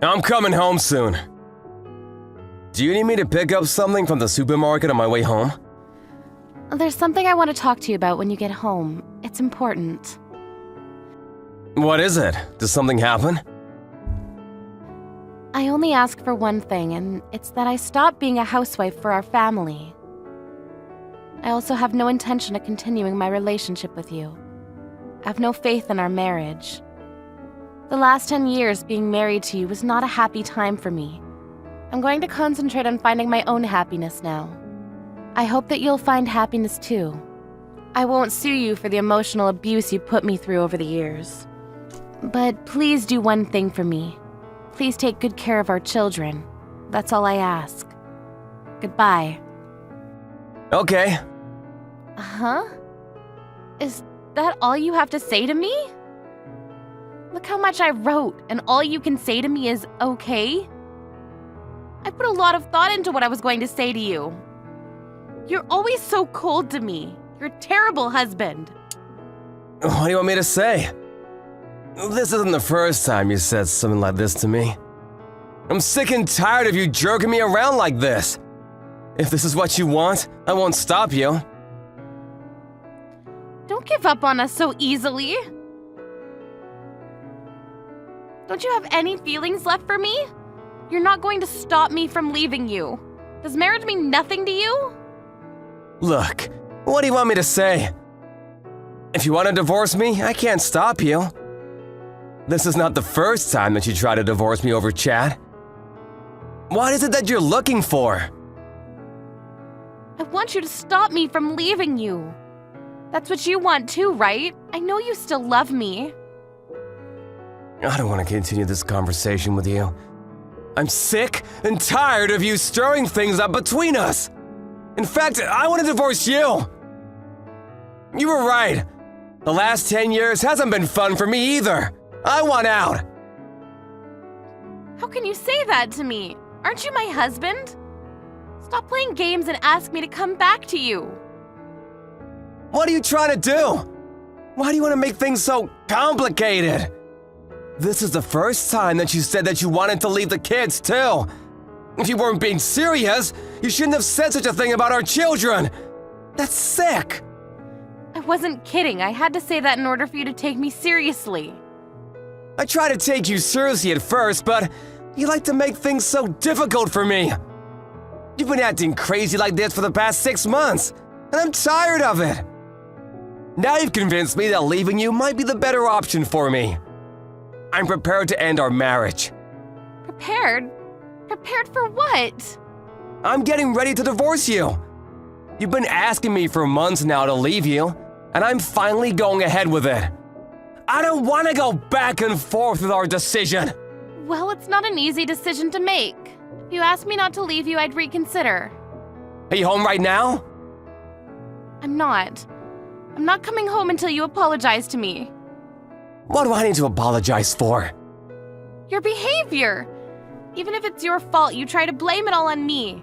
I'm coming home soon. Do you need me to pick up something from the supermarket on my way home? There's something I want to talk to you about when you get home. It's important. What is it? Does something happen? I only ask for one thing, and it's that I stop being a housewife for our family. I also have no intention of continuing my relationship with you. I have no faith in our marriage. The last 10 years being married to you was not a happy time for me. I'm going to concentrate on finding my own happiness now. I hope that you'll find happiness too. I won't sue you for the emotional abuse you put me through over the years. But please do one thing for me. Please take good care of our children. That's all I ask. Goodbye. Okay. Huh? Is that all you have to say to me? Look how much I wrote, and all you can say to me is okay? I put a lot of thought into what I was going to say to you. You're always so cold to me. You're a terrible husband. What do you want me to say? This isn't the first time you said something like this to me. I'm sick and tired of you jerking me around like this. If this is what you want, I won't stop you. Don't give up on us so easily. Don't you have any feelings left for me? You're not going to stop me from leaving you. Does marriage mean nothing to you? Look, what do you want me to say? If you want to divorce me, I can't stop you. This is not the first time that you try to divorce me over chat. What is it that you're looking for? I want you to stop me from leaving you. That's what you want too, right? I know you still love me. I don't want to continue this conversation with you. I'm sick and tired of you stirring things up between us. In fact, I want to divorce you. You were right. The last 10 years hasn't been fun for me either. I want out. How can you say that to me? Aren't you my husband? Stop playing games and ask me to come back to you. What are you trying to do? Why do you want to make things so complicated? This is the first time that you said that you wanted to leave the kids, too. If you weren't being serious, you shouldn't have said such a thing about our children. That's sick. I wasn't kidding. I had to say that in order for you to take me seriously. I tried to take you seriously at first, but you like to make things so difficult for me. You've been acting crazy like this for the past 6 months, and I'm tired of it. Now you've convinced me that leaving you might be the better option for me. I'm prepared to end our marriage. Prepared? Prepared for what? I'm getting ready to divorce you. You've been asking me for months now to leave you, and I'm finally going ahead with it. I don't want to go back and forth with our decision. Well, it's not an easy decision to make. If you asked me not to leave you, I'd reconsider. Are you home right now? I'm not. I'm not coming home until you apologize to me. What do I need to apologize for? Your behavior. Even if it's your fault, you try to blame it all on me.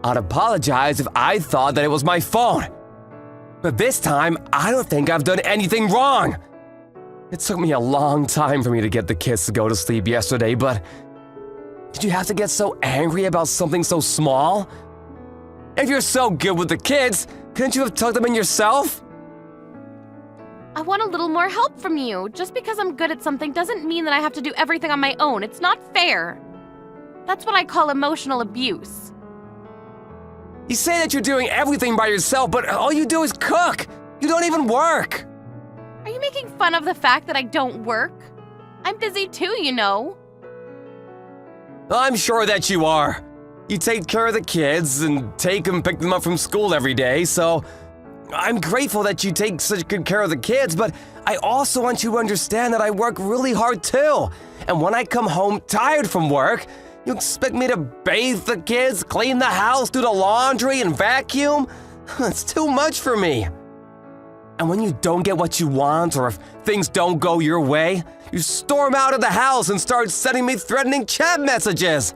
I'd apologize if I thought that it was my fault. But this time, I don't think I've done anything wrong. It took me a long time for me to get the kids to go to sleep yesterday, but did you have to get so angry about something so small? If you're so good with the kids, couldn't you have tucked them in yourself? I want a little more help from you. Just because I'm good at something doesn't mean that I have to do everything on my own. It's not fair. That's what I call emotional abuse. You say that you're doing everything by yourself, but all you do is cook. You don't even work. Are you making fun of the fact that I don't work? I'm busy too, you know. I'm sure that you are. You take care of the kids and pick them up from school every day, so I'm grateful that you take such good care of the kids, but I also want you to understand that I work really hard too. And when I come home tired from work, you expect me to bathe the kids, clean the house, do the laundry, and vacuum? It's too much for me. And when you don't get what you want, or if things don't go your way, you storm out of the house and start sending me threatening chat messages.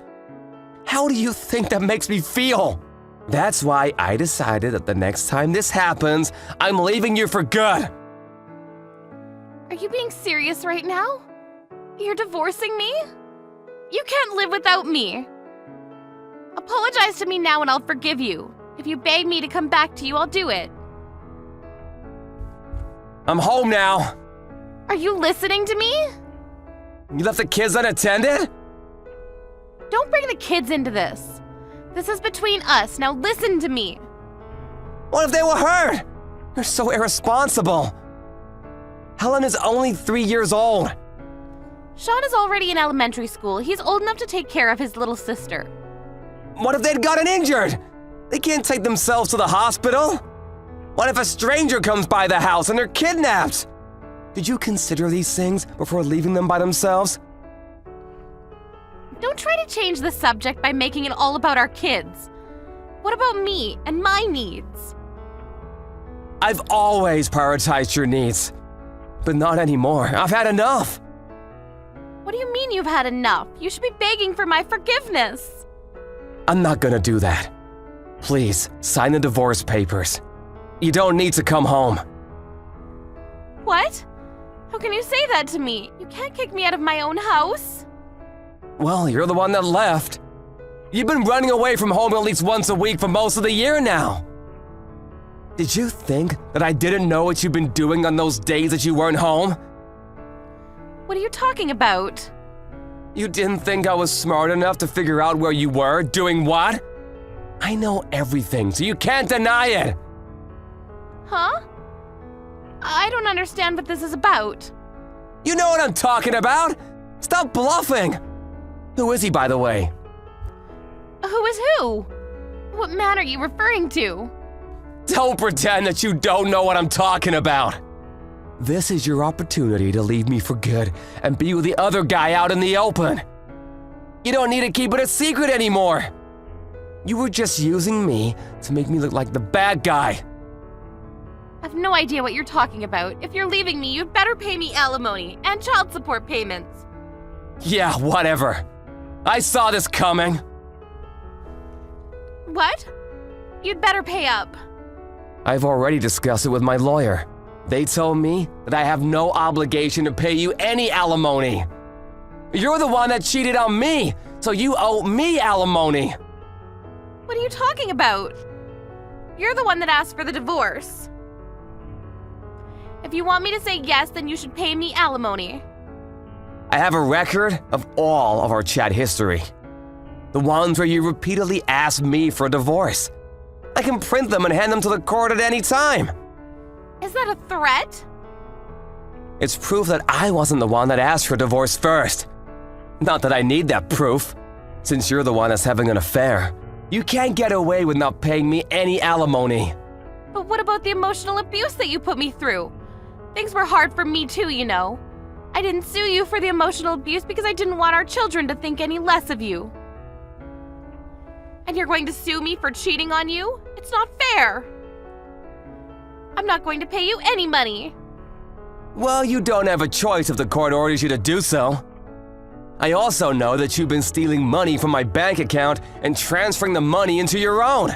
How do you think that makes me feel? That's why I decided that the next time this happens, I'm leaving you for good. Are you being serious right now? You're divorcing me? You can't live without me. Apologize to me now and I'll forgive you. If you beg me to come back to you, I'll do it. I'm home now. Are you listening to me? You left the kids unattended? Don't bring the kids into this. This is between us. Now listen to me. What if they were hurt? You're so irresponsible. Helen is only 3 years old. Sean is already in elementary school. He's old enough to take care of his little sister. What if they'd gotten injured? They can't take themselves to the hospital. What if a stranger comes by the house and they're kidnapped? Did you consider these things before leaving them by themselves? Don't try to change the subject by making it all about our kids. What about me and my needs? I've always prioritized your needs, but not anymore. I've had enough. What do you mean you've had enough? You should be begging for my forgiveness. I'm not gonna do that. Please, sign the divorce papers. You don't need to come home. What? How can you say that to me? You can't kick me out of my own house. Well, you're the one that left. You've been running away from home at least once a week for most of the year now. Did you think that I didn't know what you've been doing on those days that you weren't home? What are you talking about? You didn't think I was smart enough to figure out where you were, doing what? I know everything, so you can't deny it. Huh? I don't understand what this is about. You know what I'm talking about. Stop bluffing. Who is he, by the way? Who is who? What man are you referring to? Don't pretend that you don't know what I'm talking about. This is your opportunity to leave me for good and be with the other guy out in the open. You don't need to keep it a secret anymore. You were just using me to make me look like the bad guy. I have no idea what you're talking about. If you're leaving me, you'd better pay me alimony and child support payments. Yeah, whatever. I saw this coming. What? You'd better pay up. I've already discussed it with my lawyer. They told me that I have no obligation to pay you any alimony. You're the one that cheated on me, so you owe me alimony. What are you talking about? You're the one that asked for the divorce. If you want me to say yes, then you should pay me alimony. I have a record of all of our chat history. The ones where you repeatedly asked me for a divorce. I can print them and hand them to the court at any time. Is that a threat? It's proof that I wasn't the one that asked for a divorce first. Not that I need that proof, since you're the one that's having an affair. You can't get away with not paying me any alimony. But what about the emotional abuse that you put me through? Things were hard for me too, you know. I didn't sue you for the emotional abuse because I didn't want our children to think any less of you. And you're going to sue me for cheating on you? It's not fair. I'm not going to pay you any money. Well, you don't have a choice if the court orders you to do so. I also know that you've been stealing money from my bank account and transferring the money into your own.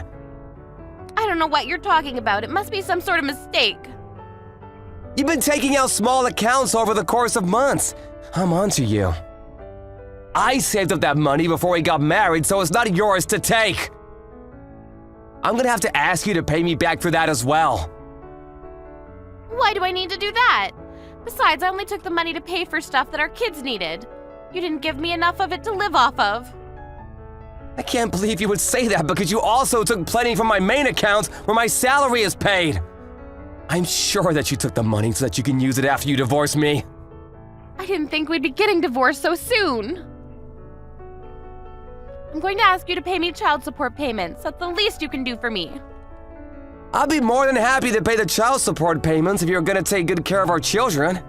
I don't know what you're talking about. It must be some sort of mistake. You've been taking out small accounts over the course of months. I'm onto you. I saved up that money before we got married, so it's not yours to take. I'm gonna have to ask you to pay me back for that as well. Why do I need to do that? Besides, I only took the money to pay for stuff that our kids needed. You didn't give me enough of it to live off of. I can't believe you would say that because you also took plenty from my main account where my salary is paid. I'm sure that you took the money so that you can use it after you divorce me. I didn't think we'd be getting divorced so soon. I'm going to ask you to pay me child support payments. That's the least you can do for me. I'll be more than happy to pay the child support payments if you're gonna take good care of our children.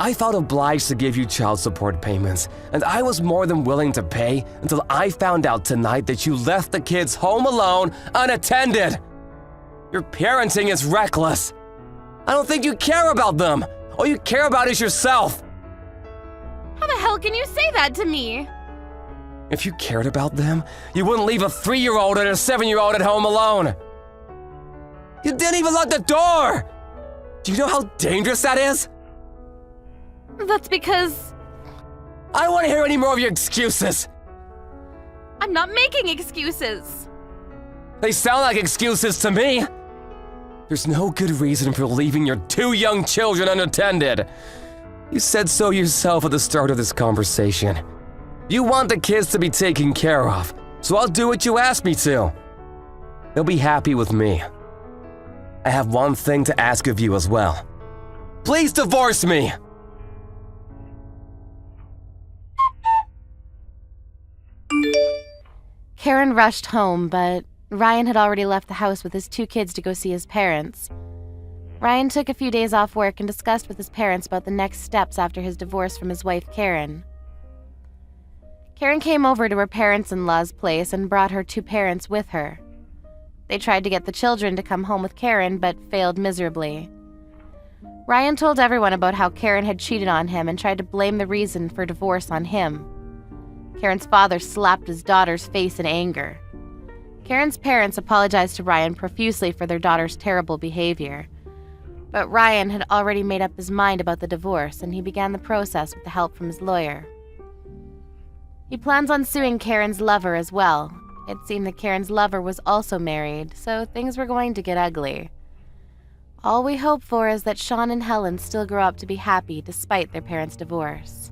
I felt obliged to give you child support payments, and I was more than willing to pay until I found out tonight that you left the kids home alone, unattended. Your parenting is reckless. I don't think you care about them. All you care about is yourself. How the hell can you say that to me? If you cared about them, you wouldn't leave a 3-year-old and a 7-year-old at home alone. You didn't even lock the door! Do you know how dangerous that is? That's because I don't want to hear any more of your excuses. I'm not making excuses. They sound like excuses to me. There's no good reason for leaving your 2 young children unattended. You said so yourself at the start of this conversation. You want the kids to be taken care of, so I'll do what you ask me to. They'll be happy with me. I have one thing to ask of you as well. Please divorce me! Karen rushed home, but Ryan had already left the house with his 2 kids to go see his parents. Ryan took a few days off work and discussed with his parents about the next steps after his divorce from his wife, Karen. Karen came over to her parents-in-law's place and brought her 2 parents with her. They tried to get the children to come home with Karen, but failed miserably. Ryan told everyone about how Karen had cheated on him and tried to blame the reason for divorce on him. Karen's father slapped his daughter's face in anger. Karen's parents apologized to Ryan profusely for their daughter's terrible behavior. But Ryan had already made up his mind about the divorce, and he began the process with the help from his lawyer. He plans on suing Karen's lover as well. It seemed that Karen's lover was also married, so things were going to get ugly. All we hope for is that Sean and Helen still grow up to be happy despite their parents' divorce.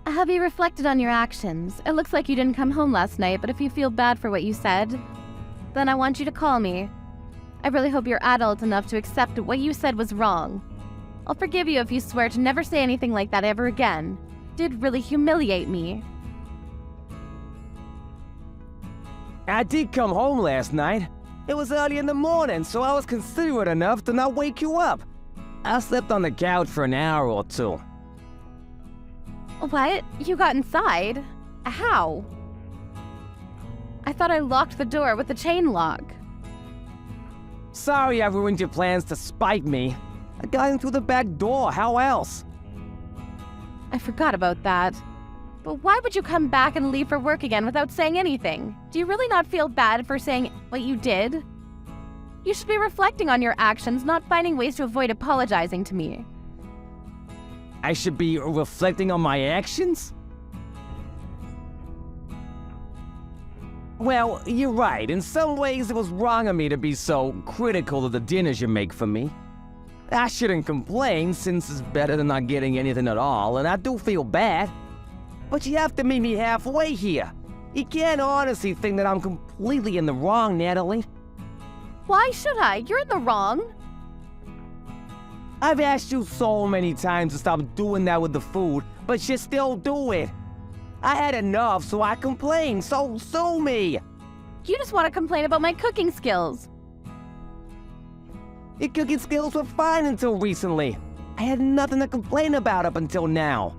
Have you reflected on your actions? It looks like you didn't come home last night, but if you feel bad for what you said, then I want you to call me. I really hope you're adult enough to accept what you said was wrong. I'll forgive you if you swear to never say anything like that ever again. It did really humiliate me. I did come home last night. It was early in the morning, so I was considerate enough to not wake you up. I slept on the couch for an hour or 2. What? You got inside? How? I thought I locked the door with the chain lock. Sorry I ruined your plans to spite me. I got in through the back door, how else? I forgot about that. But why would you come back and leave for work again without saying anything? Do you really not feel bad for saying what you did? You should be reflecting on your actions, not finding ways to avoid apologizing to me. I should be reflecting on my actions? Well, you're right. In some ways, it was wrong of me to be so critical of the dinners you make for me. I shouldn't complain, since it's better than not getting anything at all, and I do feel bad. But you have to meet me halfway here. You can't honestly think that I'm completely in the wrong, Natalie. Why should I? You're in the wrong. I've asked you so many times to stop doing that with the food, but you still do it. I had enough, so I complained, so sue me. You just want to complain about my cooking skills. Your cooking skills were fine until recently. I had nothing to complain about up until now.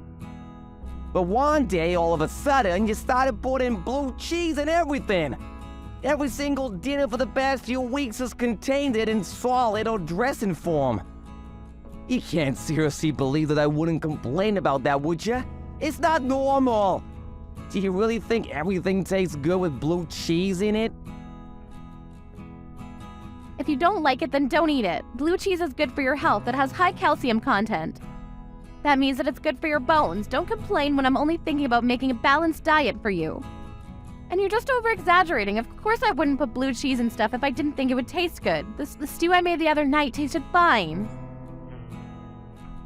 But one day, all of a sudden, you started putting blue cheese in everything. Every single dinner for the past few weeks has contained it in solid or dressing form. You can't seriously believe that I wouldn't complain about that, would you? It's not normal. Do you really think everything tastes good with blue cheese in it? If you don't like it, then don't eat it. Blue cheese is good for your health. It has high calcium content. That means that it's good for your bones. Don't complain when I'm only thinking about making a balanced diet for you. And you're just over-exaggerating. Of course I wouldn't put blue cheese and stuff if I didn't think it would taste good. The stew I made the other night tasted fine.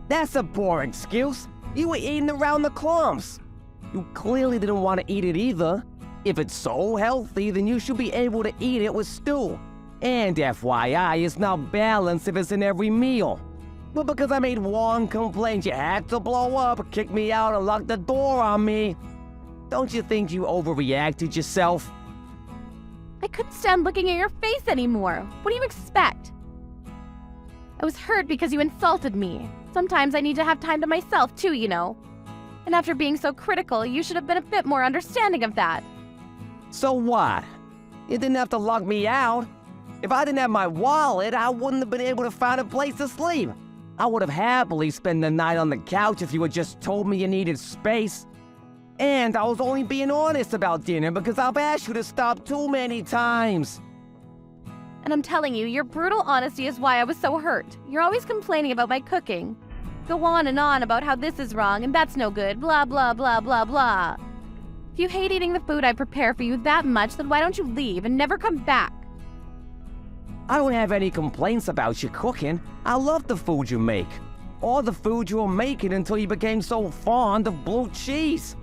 That's a poor excuse. You were eating around the crumbs. You clearly didn't want to eat it either. If it's so healthy, then you should be able to eat it with stew. And FYI, it's not balanced if it's in every meal. But because I made one complaint, you had to blow up, kick me out, and lock the door on me. Don't you think you overreacted yourself? I couldn't stand looking at your face anymore. What do you expect? I was hurt because you insulted me. Sometimes I need to have time to myself too, you know. And after being so critical, you should have been a bit more understanding of that. So what? You didn't have to lock me out. If I didn't have my wallet, I wouldn't have been able to find a place to sleep. I would have happily spent the night on the couch if you had just told me you needed space. And I was only being honest about dinner because I've asked you to stop too many times. And I'm telling you, your brutal honesty is why I was so hurt. You're always complaining about my cooking. Go on and on about how this is wrong and that's no good, blah, blah, blah, blah, blah. If you hate eating the food I prepare for you that much, then why don't you leave and never come back? I don't have any complaints about your cooking. I love the food you make. Or the food you were making until you became so fond of blue cheese.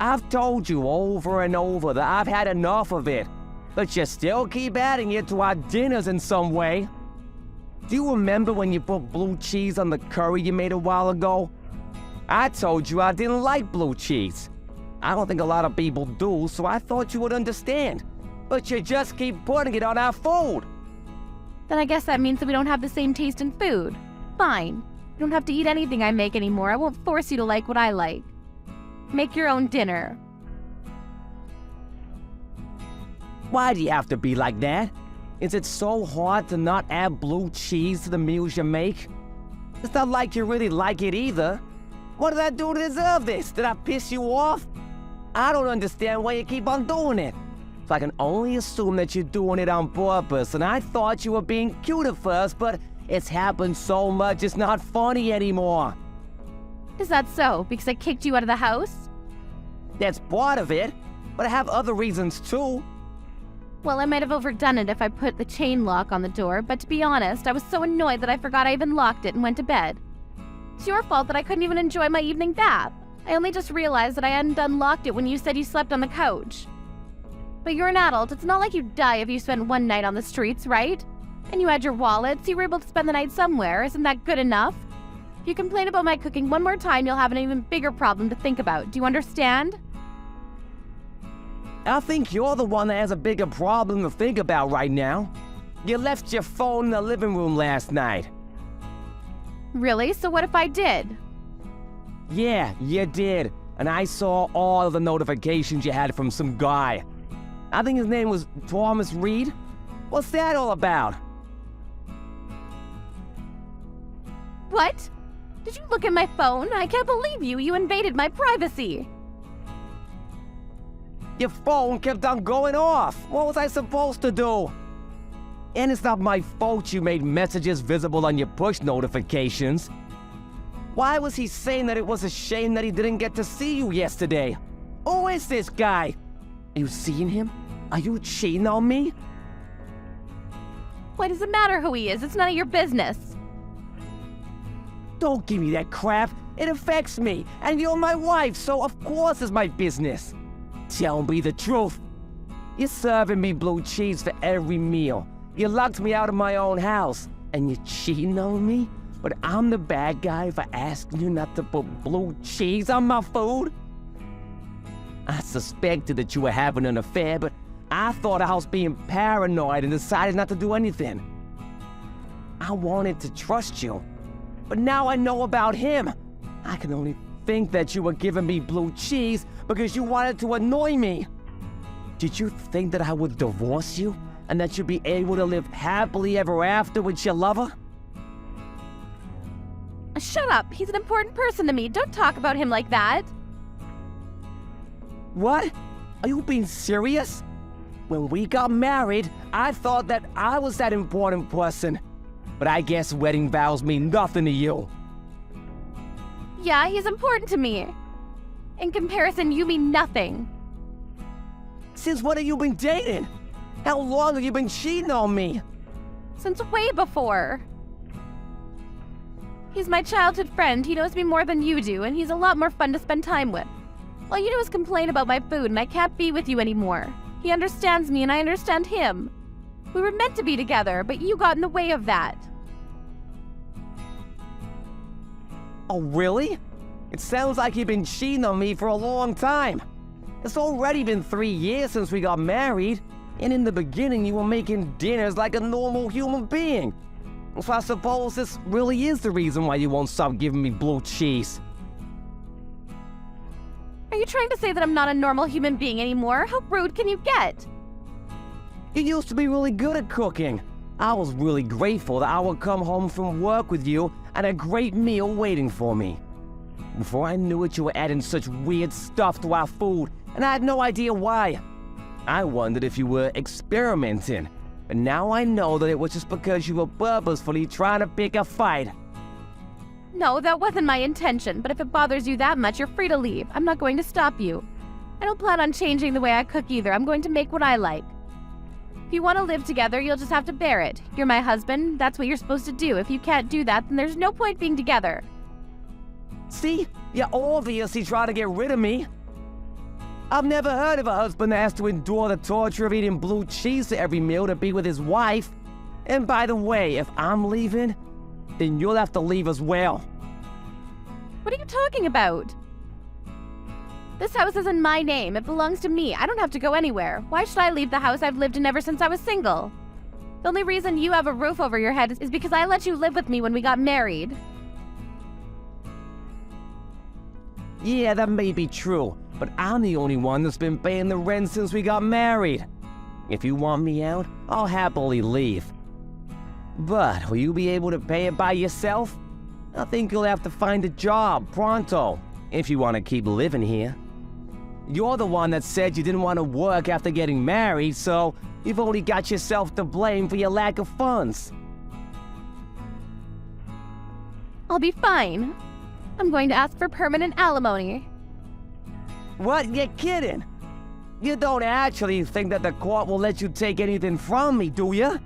I've told you over and over that I've had enough of it, but you still keep adding it to our dinners in some way. Do you remember when you put blue cheese on the curry you made a while ago? I told you I didn't like blue cheese. I don't think a lot of people do, so I thought you would understand. But you just keep putting it on our food. Then I guess that means that we don't have the same taste in food. Fine. You don't have to eat anything I make anymore. I won't force you to like what I like. Make your own dinner. Why do you have to be like that? Is it so hard to not add blue cheese to the meals you make? It's not like you really like it either. What did I do to deserve this? Did I piss you off? I don't understand why you keep on doing it. So I can only assume that you're doing it on purpose, and I thought you were being cute at first, but it's happened so much it's not funny anymore. Is that so? Because I kicked you out of the house? That's part of it, but I have other reasons too. Well, I might have overdone it if I put the chain lock on the door, but to be honest, I was so annoyed that I forgot I even locked it and went to bed. It's your fault that I couldn't even enjoy my evening bath. I only just realized that I hadn't unlocked it when you said you slept on the couch. But you're an adult. It's not like you'd die if you spent one night on the streets, right? And you had your wallet, so you were able to spend the night somewhere. Isn't that good enough? If you complain about my cooking one more time, you'll have an even bigger problem to think about. Do you understand? I think you're the one that has a bigger problem to think about right now. You left your phone in the living room last night. Really? So what if I did? Yeah, you did. And I saw all of the notifications you had from some guy. I think his name was Thomas Reed. What's that all about? What? Did you look at my phone? I can't believe you. You invaded my privacy. Your phone kept on going off. What was I supposed to do? And it's not my fault you made messages visible on your push notifications. Why was he saying that it was a shame that he didn't get to see you yesterday? Who is this guy? Are you seeing him? Are you cheating on me? Why does it matter who he is? It's none of your business. Don't give me that crap. It affects me, and you're my wife, so of course it's my business. Tell me the truth. You're serving me blue cheese for every meal. You locked me out of my own house, and you're cheating on me? But I'm the bad guy for asking you not to put blue cheese on my food? I suspected that you were having an affair, but I thought I was being paranoid and decided not to do anything. I wanted to trust you, but now I know about him. I can only think that you were giving me blue cheese because you wanted to annoy me. Did you think that I would divorce you and that you'd be able to live happily ever after with your lover? Shut up. He's an important person to me. Don't talk about him like that. What? Are you being serious? When we got married, I thought that I was that important person. But I guess wedding vows mean nothing to you. Yeah, he's important to me. In comparison, you mean nothing. Since when have you been dating? How long have you been cheating on me? Since way before. He's my childhood friend. He knows me more than you do, and he's a lot more fun to spend time with. All you do is complain about my food, and I can't be with you anymore. He understands me, and I understand him. We were meant to be together, but you got in the way of that. Oh, really? It sounds like you've been cheating on me for a long time. It's already been 3 years since we got married, and in the beginning you were making dinners like a normal human being. So I suppose this really is the reason why you won't stop giving me blue cheese. Are you trying to say that I'm not a normal human being anymore? How rude can you get? You used to be really good at cooking. I was really grateful that I would come home from work with you and a great meal waiting for me. Before I knew it, you were adding such weird stuff to our food, and I had no idea why. I wondered if you were experimenting, but now I know that it was just because you were purposefully trying to pick a fight. No, that wasn't my intention, but if it bothers you that much, you're free to leave. I'm not going to stop you. I don't plan on changing the way I cook either. I'm going to make what I like. If you want to live together, you'll just have to bear it. You're my husband. That's what you're supposed to do. If you can't do that, then there's no point being together. See? You obviously try to get rid of me. I've never heard of a husband that has to endure the torture of eating blue cheese to every meal to be with his wife. And by the way, if I'm leaving, then you'll have to leave as well. What are you talking about? This house is in my name. It belongs to me. I don't have to go anywhere. Why should I leave the house I've lived in ever since I was single? The only reason you have a roof over your head is because I let you live with me when we got married. Yeah, that may be true, but I'm the only one that's been paying the rent since we got married. If you want me out, I'll happily leave. But will you be able to pay it by yourself? I think you'll have to find a job pronto if you want to keep living here. You're the one that said you didn't want to work after getting married, so you've only got yourself to blame for your lack of funds. I'll be fine. I'm going to ask for permanent alimony. What? You're kidding? You don't actually think that the court will let you take anything from me, do you?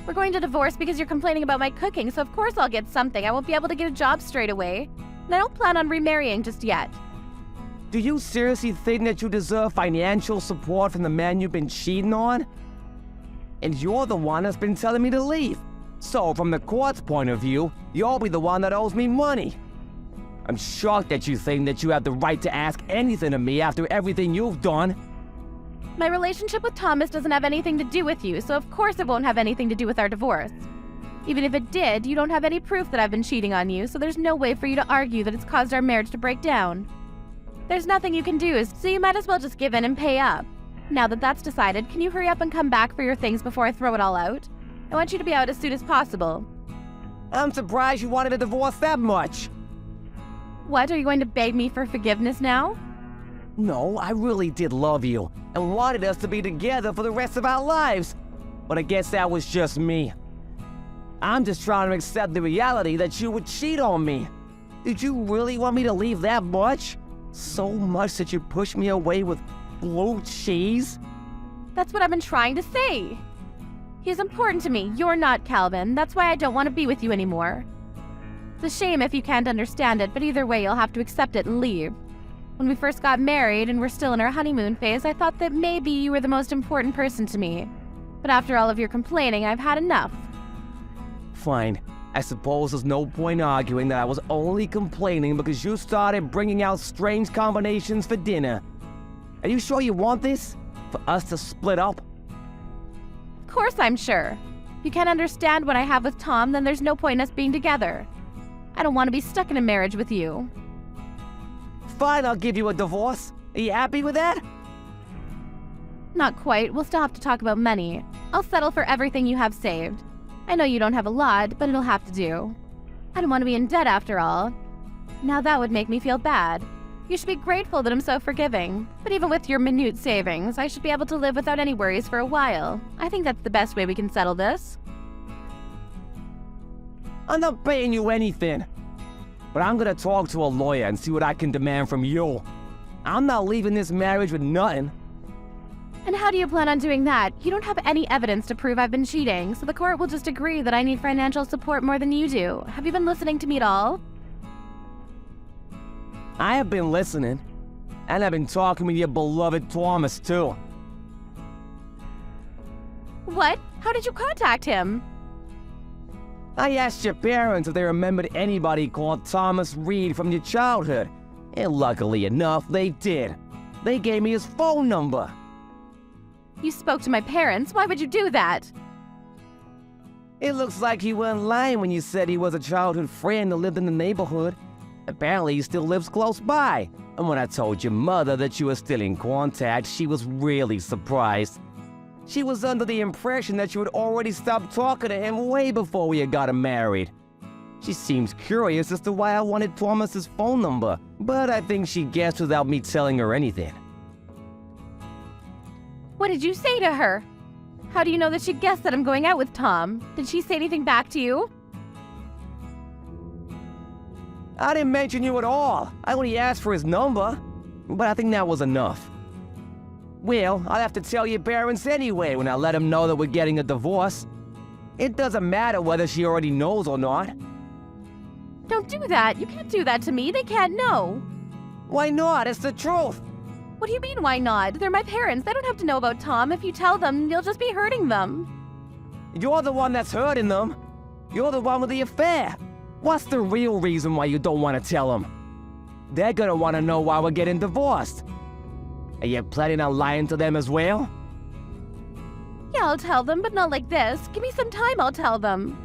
We're going to divorce because you're complaining about my cooking, so of course I'll get something. I won't be able to get a job straight away. And I don't plan on remarrying just yet. Do you seriously think that you deserve financial support from the man you've been cheating on? And you're the one that's been telling me to leave. So from the court's point of view, you'll be the one that owes me money. I'm shocked that you think that you have the right to ask anything of me after everything you've done. My relationship with Thomas doesn't have anything to do with you, so of course it won't have anything to do with our divorce. Even if it did, you don't have any proof that I've been cheating on you, so there's no way for you to argue that it's caused our marriage to break down. There's nothing you can do, so you might as well just give in and pay up. Now that that's decided, can you hurry up and come back for your things before I throw it all out? I want you to be out as soon as possible. I'm surprised you wanted a divorce that much. What, are you going to beg me for forgiveness now? No, I really did love you and wanted us to be together for the rest of our lives. But I guess that was just me. I'm just trying to accept the reality that you would cheat on me. Did you really want me to leave that much? So much that you pushed me away with blue cheese? That's what I've been trying to say. He's important to me. You're not, Calvin. That's why I don't want to be with you anymore. It's a shame if you can't understand it, but either way you'll have to accept it and leave. When we first got married and we're still in our honeymoon phase, I thought that maybe you were the most important person to me. But after all of your complaining, I've had enough. Fine. I suppose there's no point arguing that I was only complaining because you started bringing out strange combinations for dinner. Are you sure you want this? For us to split up? Of course I'm sure. If you can't understand what I have with Tom, then there's no point in us being together. I don't want to be stuck in a marriage with you. Fine, I'll give you a divorce. Are you happy with that? Not quite. We'll still have to talk about money. I'll settle for everything you have saved. I know you don't have a lot, but it'll have to do. I don't want to be in debt after all. Now that would make me feel bad. You should be grateful that I'm so forgiving. But even with your minute savings, I should be able to live without any worries for a while. I think that's the best way we can settle this. I'm not paying you anything. But I'm gonna talk to a lawyer and see what I can demand from you. I'm not leaving this marriage with nothing. And how do you plan on doing that? You don't have any evidence to prove I've been cheating, so the court will just agree that I need financial support more than you do. Have you been listening to me at all? I have been listening. And I've been talking with your beloved Thomas, too. What? How did you contact him? I asked your parents if they remembered anybody called Thomas Reed from your childhood. And luckily enough, they did. They gave me his phone number. You spoke to my parents. Why would you do that? It looks like you weren't lying when you said he was a childhood friend that lived in the neighborhood. Apparently, he still lives close by. And when I told your mother that you were still in contact, she was really surprised. She was under the impression that you had already stopped talking to him way before we had gotten married. She seems curious as to why I wanted Thomas's phone number, but I think she guessed without me telling her anything. What did you say to her? How do you know that she guessed that I'm going out with Tom? Did she say anything back to you? I didn't mention you at all. I only asked for his number, but I think that was enough. Well, I'll have to tell your parents anyway when I let them know that we're getting a divorce. It doesn't matter whether she already knows or not. Don't do that. You can't do that to me. They can't know. Why not? It's the truth. What do you mean, why not? They're my parents. They don't have to know about Tom. If you tell them, you'll just be hurting them. You're the one that's hurting them. You're the one with the affair. What's the real reason why you don't want to tell them? They're gonna want to know why we're getting divorced. Are you planning on lying to them as well? Yeah, I'll tell them, but not like this. Give me some time, I'll tell them.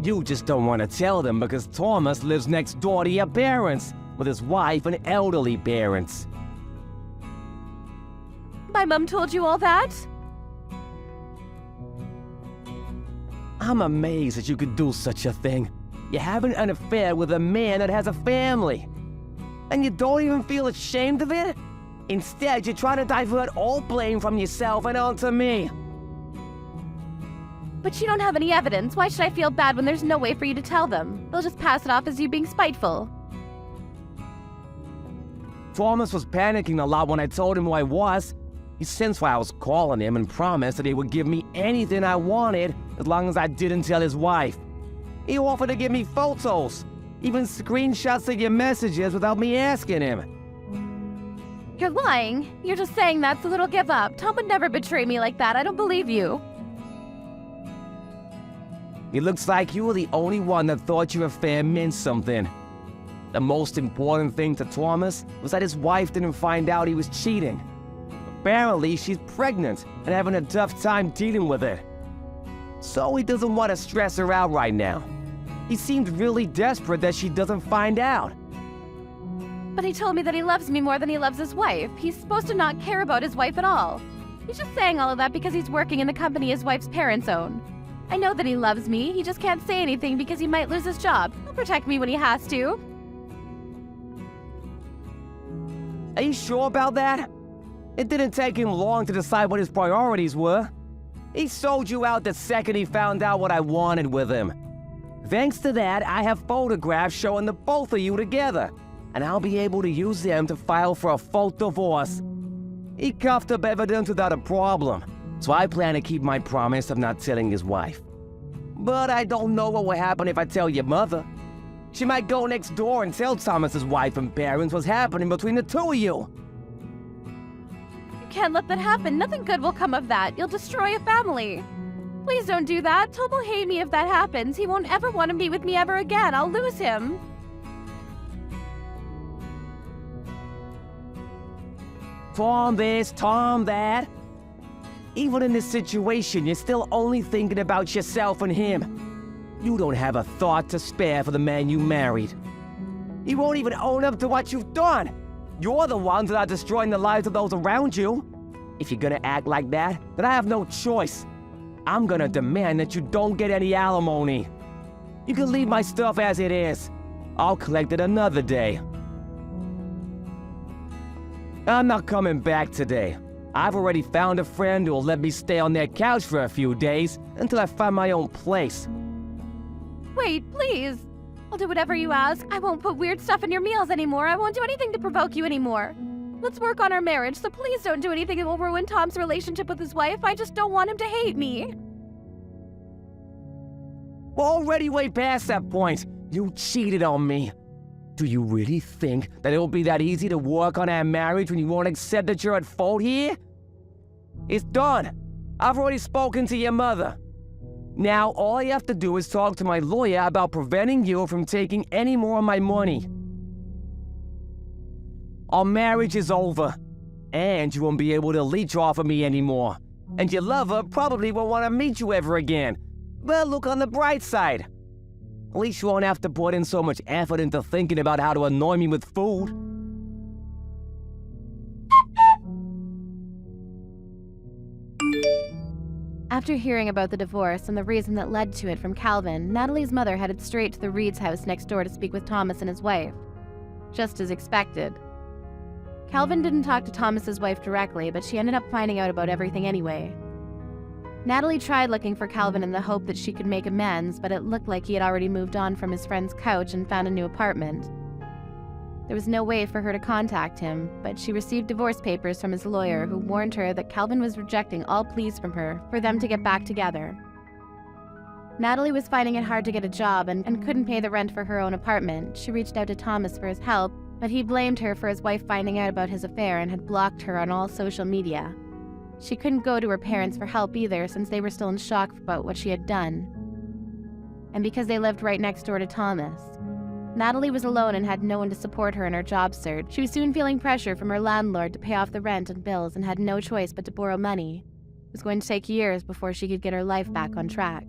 You just don't want to tell them because Thomas lives next door to your parents, with his wife and elderly parents. My mom told you all that? I'm amazed that you could do such a thing. You're having an affair with a man that has a family. And you don't even feel ashamed of it? Instead, you're trying to divert all blame from yourself and onto me. But you don't have any evidence. Why should I feel bad when there's no way for you to tell them? They'll just pass it off as you being spiteful. Thomas was panicking a lot when I told him who I was. He sensed why I was calling him and promised that he would give me anything I wanted as long as I didn't tell his wife. He offered to give me photos, even screenshots of your messages without me asking him. You're lying. You're just saying that so that he'll give up. Tom would never betray me like that. I don't believe you. It looks like you were the only one that thought your affair meant something. The most important thing to Thomas was that his wife didn't find out he was cheating. Apparently, she's pregnant and having a tough time dealing with it. So he doesn't want to stress her out right now. He seemed really desperate that she doesn't find out. But he told me that he loves me more than he loves his wife. He's supposed to not care about his wife at all. He's just saying all of that because he's working in the company his wife's parents own. I know that he loves me. He just can't say anything because he might lose his job. He'll protect me when he has to. Are you sure about that? It didn't take him long to decide what his priorities were. He sold you out the second he found out what I wanted with him. Thanks to that, I have photographs showing the both of you together, and I'll be able to use them to file for a full divorce. He coughed up evidence without a problem, so I plan to keep my promise of not telling his wife. But I don't know what will happen if I tell your mother. She might go next door and tell Thomas's wife and parents what's happening between the two of you. You can't let that happen. Nothing good will come of that. You'll destroy a family. Please don't do that. Tom will hate me if that happens. He won't ever want to be with me ever again. I'll lose him. Tom this, Tom that. Even in this situation, you're still only thinking about yourself and him. You don't have a thought to spare for the man you married. He won't even own up to what you've done. You're the ones that are destroying the lives of those around you. If you're gonna act like that, then I have no choice. I'm gonna demand that you don't get any alimony. You can leave my stuff as it is. I'll collect it another day. I'm not coming back today. I've already found a friend who'll let me stay on their couch for a few days until I find my own place. Wait, please. I'll do whatever you ask. I won't put weird stuff in your meals anymore. I won't do anything to provoke you anymore. Let's work on our marriage, so please don't do anything that will ruin Tom's relationship with his wife. I just don't want him to hate me. We're already way past that point. You cheated on me. Do you really think that it'll be that easy to work on our marriage when you won't accept that you're at fault here? It's done. I've already spoken to your mother. Now, all you have to do is talk to my lawyer about preventing you from taking any more of my money. Our marriage is over, and you won't be able to leech off of me anymore. And your lover probably won't want to meet you ever again. But look on the bright side. At least you won't have to put in so much effort into thinking about how to annoy me with food. After hearing about the divorce and the reason that led to it from Calvin, Natalie's mother headed straight to the Reed's house next door to speak with Thomas and his wife. Just as expected. Calvin didn't talk to Thomas's wife directly, but she ended up finding out about everything anyway. Natalie tried looking for Calvin in the hope that she could make amends, but it looked like he had already moved on from his friend's couch and found a new apartment. There was no way for her to contact him, but she received divorce papers from his lawyer, who warned her that Calvin was rejecting all pleas from her for them to get back together. Natalie was finding it hard to get a job and couldn't pay the rent for her own apartment. She reached out to Thomas for his help, but he blamed her for his wife finding out about his affair and had blocked her on all social media. She couldn't go to her parents for help either, since they were still in shock about what she had done. And because they lived right next door to Thomas. Natalie was alone and had no one to support her in her job search. She was soon feeling pressure from her landlord to pay off the rent and bills and had no choice but to borrow money. It was going to take years before she could get her life back on track.